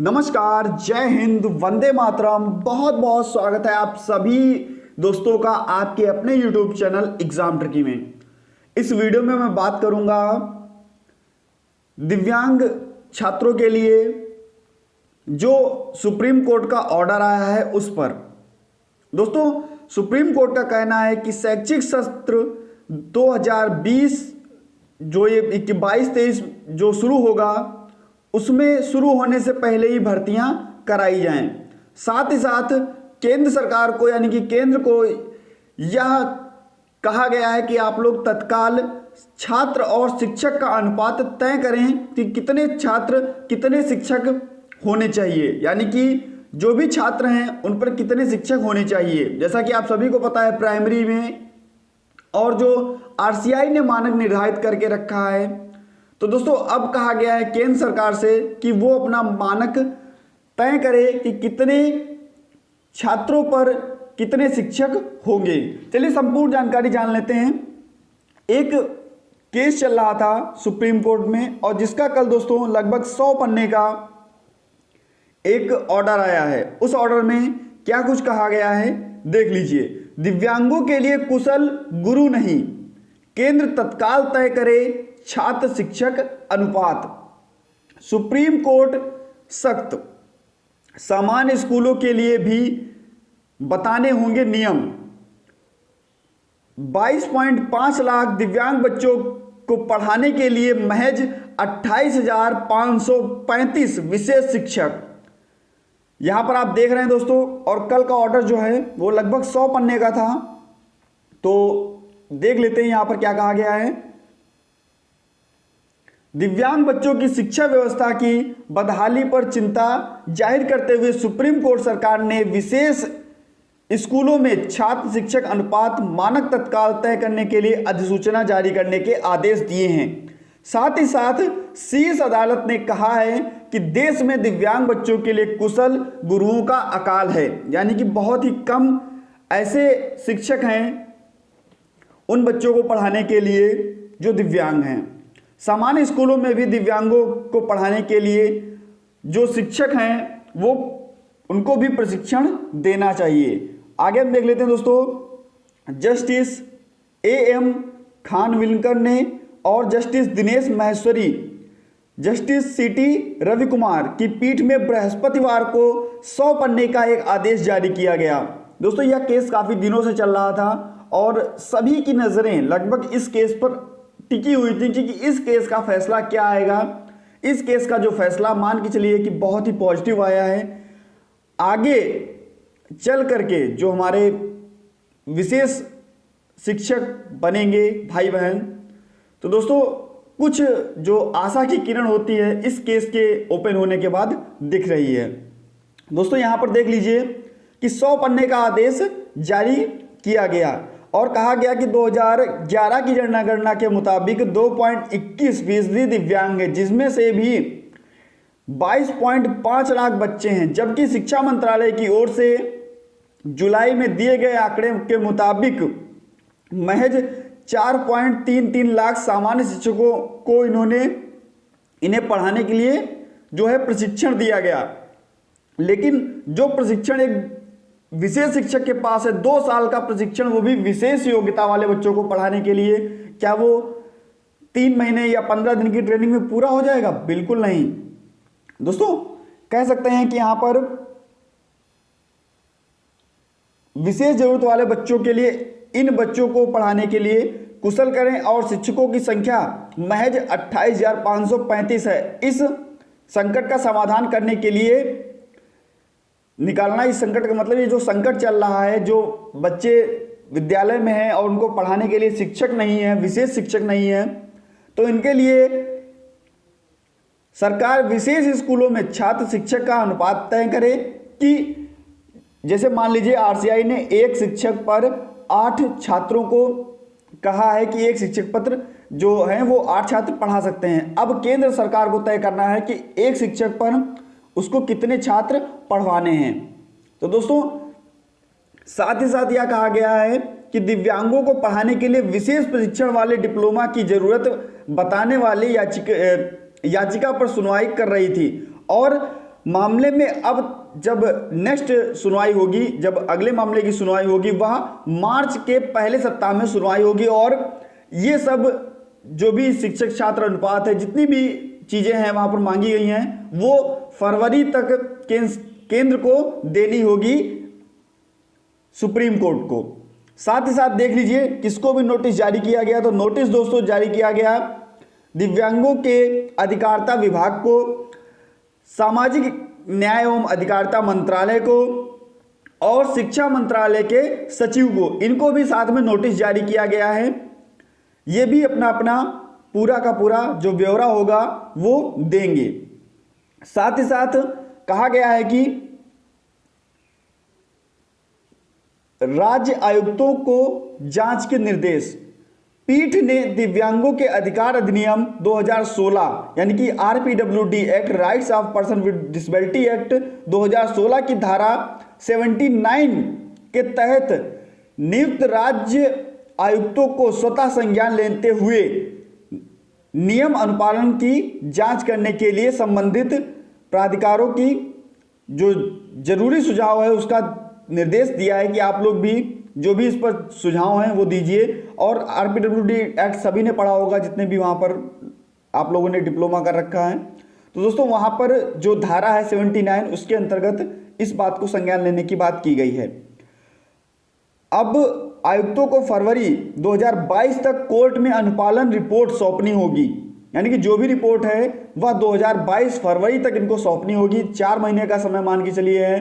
नमस्कार, जय हिंद, वंदे मातरम। बहुत बहुत स्वागत है आप सभी दोस्तों का आपके अपने YouTube चैनल एग्जाम ट्रिकी में। इस वीडियो में मैं बात करूंगा दिव्यांग छात्रों के लिए जो सुप्रीम कोर्ट का ऑर्डर आया है उस पर। दोस्तों, सुप्रीम कोर्ट का कहना है कि शैक्षिक सत्र 2020 जो ये 22-23 जो शुरू होगा उसमें शुरू होने से पहले ही भर्तियां कराई जाएं। साथ ही साथ केंद्र सरकार को यानी कि केंद्र को यह कहा गया है कि आप लोग तत्काल छात्र और शिक्षक का अनुपात तय करें कि कितने छात्र कितने शिक्षक होने चाहिए, यानी कि जो भी छात्र हैं उन पर कितने शिक्षक होने चाहिए। जैसा कि आप सभी को पता है प्राइमरी में और जो आरसीआई ने मानक निर्धारित करके रखा है, तो दोस्तों अब कहा गया है केंद्र सरकार से कि वो अपना मानक तय करे कि कितने छात्रों पर कितने शिक्षक होंगे। चलिए संपूर्ण जानकारी जान लेते हैं। एक केस चल रहा था सुप्रीम कोर्ट में और जिसका कल दोस्तों लगभग 100 पन्ने का एक ऑर्डर आया है। उस ऑर्डर में क्या कुछ कहा गया है देख लीजिए। दिव्यांगों के लिए कुशल गुरु नहीं, केंद्र तत्काल तय करे छात्र शिक्षक अनुपात। सुप्रीम कोर्ट सख्त, सामान्य स्कूलों के लिए भी बताने होंगे नियम। 22.5 लाख दिव्यांग बच्चों को पढ़ाने के लिए महज 28,535 विशेष शिक्षक। यहां पर आप देख रहे हैं दोस्तों, और कल का ऑर्डर जो है वो लगभग 100 पन्ने का था। तो देख लेते हैं यहां पर क्या कहा गया है। दिव्यांग बच्चों की शिक्षा व्यवस्था की बदहाली पर चिंता जाहिर करते हुए सुप्रीम कोर्ट सरकार ने विशेष स्कूलों में छात्र शिक्षक अनुपात मानक तत्काल तय करने के लिए अधिसूचना जारी करने के आदेश दिए हैं। साथ ही साथ शीर्ष अदालत ने कहा है कि देश में दिव्यांग बच्चों के लिए कुशल गुरुओं का अकाल है, यानी कि बहुत ही कम ऐसे शिक्षक हैं उन बच्चों को पढ़ाने के लिए जो दिव्यांग हैं। सामान्य स्कूलों में भी दिव्यांगों को पढ़ाने के लिए जो शिक्षक हैं वो उनको भी प्रशिक्षण देना चाहिए। आगे हम देख लेते हैं दोस्तों। जस्टिस AM खानविलकर ने और justice Dinesh Maheshwari, justice CT Ravikumar की पीठ में बृहस्पतिवार को 100 पन्ने का एक आदेश जारी किया गया। दोस्तों, यह केस काफी दिनों से चल रहा था और सभी की नजरें लगभग इस केस पर टिकी हुई थी कि इस केस का फैसला क्या आएगा। इस केस का जो फैसला मान के चलिए कि बहुत ही पॉजिटिव आया है। आगे चल करके जो हमारे विशेष शिक्षक बनेंगे भाई बहन, तो दोस्तों कुछ जो आशा की किरण होती है इस केस के ओपन होने के बाद दिख रही है। दोस्तों यहां पर देख लीजिए कि 100 पन्ने का आदेश जारी किया गया और कहा गया कि 2011 की जनगणना के मुताबिक 2.21% दिव्यांग है, जिसमें से भी 22.5 लाख बच्चे हैं। जबकि शिक्षा मंत्रालय की ओर से जुलाई में दिए गए आंकड़े के मुताबिक महज 4.33 लाख सामान्य शिक्षकों को इन्हें पढ़ाने के लिए जो है प्रशिक्षण दिया गया। लेकिन जो प्रशिक्षण एक विशेष शिक्षक के पास है 2 साल का प्रशिक्षण, वो भी विशेष योग्यता वाले बच्चों को पढ़ाने के लिए, क्या वो 3 महीने या 15 दिन की ट्रेनिंग में पूरा हो जाएगा? बिल्कुल नहीं। दोस्तों कह सकते हैं कि यहां पर विशेष जरूरत वाले बच्चों के लिए, इन बच्चों को पढ़ाने के लिए कुशल करें और शिक्षकों की संख्या महज 28,535 है। इस संकट का समाधान करने के लिए निकालना, इस संकट का मतलब ये जो संकट चल रहा है, जो बच्चे विद्यालय में हैं और उनको पढ़ाने के लिए शिक्षक नहीं है, विशेष शिक्षक नहीं है, तो इनके लिए सरकार विशेष स्कूलों में छात्र शिक्षक का अनुपात तय करे कि जैसे मान लीजिए आरसीआई ने एक शिक्षक पर 8 छात्रों को कहा है कि एक शिक्षक पत्र जो है वो 8 छात्र पढ़ा सकते हैं। अब केंद्र सरकार को तय करना है कि एक शिक्षक पर उसको कितने छात्र पढ़वाने हैं। तो दोस्तों साथ ही साथ यह कहा गया है कि दिव्यांगों को पढ़ाने के लिए विशेष प्रशिक्षण वाले डिप्लोमा की जरूरत बताने वाली याचिका पर सुनवाई कर रही थी और मामले में अब जब नेक्स्ट सुनवाई होगी, जब अगले मामले की सुनवाई होगी, वह मार्च के पहले सप्ताह में सुनवाई होगी। और ये सब जो भी शिक्षक छात्र अनुपात है, जितनी भी चीज़ें हैं वहाँ पर मांगी गई हैं, वो फरवरी तक केंद्र को देनी होगी सुप्रीम कोर्ट को। साथ ही साथ देख लीजिए किसको भी नोटिस जारी किया गया। तो नोटिस दोस्तों जारी किया गया दिव्यांगों के अधिकारिता विभाग को, सामाजिक न्याय एवं अधिकारिता मंत्रालय को और शिक्षा मंत्रालय के सचिव को, इनको भी साथ में नोटिस जारी किया गया है। ये भी अपना अपना पूरा का पूरा जो ब्यौरा होगा वो देंगे। साथ ही साथ कहा गया है कि राज्य आयुक्तों को जांच के निर्देश। पीठ ने दिव्यांगों के अधिकार अधिनियम 2016 यानी कि RPWD act, rights of person with disability act 2016 की धारा 79 के तहत नियुक्त राज्य आयुक्तों को स्वतः संज्ञान लेते हुए नियम अनुपालन की जांच करने के लिए संबंधित प्राधिकारों की जो जरूरी सुझाव है उसका निर्देश दिया है कि आप लोग भी जो भी इस पर सुझाव हैं वो दीजिए। और आरपीडब्ल्यूडी एक्ट सभी ने पढ़ा होगा, जितने भी वहाँ पर आप लोगों ने डिप्लोमा कर रखा है। तो दोस्तों वहाँ पर जो धारा है 79 उसके अंतर्गत इस बात को संज्ञान लेने की बात की गई है। अब आयुक्तों को फरवरी 2022 तक कोर्ट में अनुपालन रिपोर्ट सौंपनी होगी, यानी कि जो भी रिपोर्ट है वह 2022 फरवरी तक इनको सौंपनी होगी। 4 महीने का समय मान के चलिए है,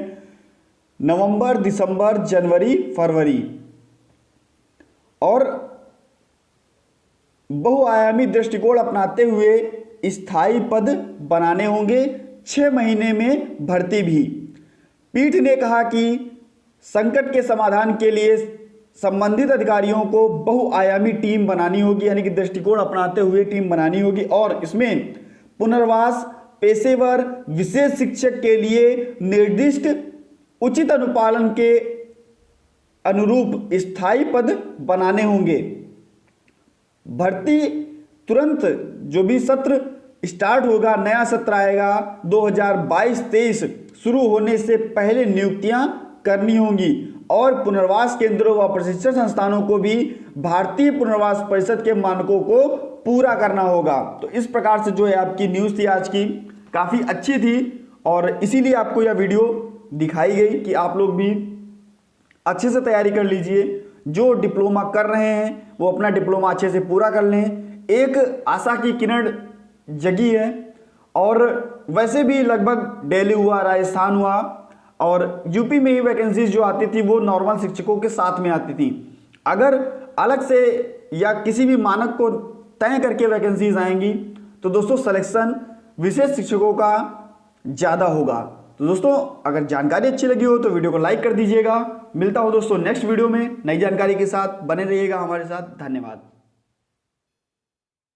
नवंबर, दिसंबर, जनवरी, फरवरी। और बहुआयामी दृष्टिकोण अपनाते हुए स्थायी पद बनाने होंगे, 6 महीने में भर्ती भी। पीठ ने कहा कि संकट के समाधान के लिए संबंधित अधिकारियों को बहुआयामी टीम बनानी होगी, यानी कि दृष्टिकोण अपनाते हुए टीम बनानी होगी। और इसमें पुनर्वास, पेशेवर, विशेष शिक्षक के लिए निर्दिष्ट उचित अनुपालन के अनुरूप स्थायी पद बनाने होंगे। भर्ती तुरंत जो भी सत्र स्टार्ट होगा, नया सत्र आएगा 2022-23 शुरू होने से पहले नियुक्तियां करनी होंगी। और पुनर्वास केंद्रों व प्रशिक्षण संस्थानों को भी भारतीय पुनर्वास परिषद के मानकों को पूरा करना होगा। तो इस प्रकार से जो है आपकी न्यूज़ थी आज की, काफ़ी अच्छी थी और इसीलिए आपको यह वीडियो दिखाई गई कि आप लोग भी अच्छे से तैयारी कर लीजिए। जो डिप्लोमा कर रहे हैं वो अपना डिप्लोमा अच्छे से पूरा कर लें। एक आशा की किरण जगी है और वैसे भी लगभग दिल्ली हुआ, राजस्थान हुआ और यूपी में ही वैकेंसीज जो आती थी वो नॉर्मल शिक्षकों के साथ में आती थी। अगर अलग से या किसी भी मानक को तय करके वैकेंसीज आएंगी तो दोस्तों सिलेक्शन विशेष शिक्षकों का ज़्यादा होगा। तो दोस्तों अगर जानकारी अच्छी लगी हो तो वीडियो को लाइक कर दीजिएगा। मिलता हूँ दोस्तों नेक्स्ट वीडियो में नई जानकारी के साथ, बने रहिएगा हमारे साथ। धन्यवाद।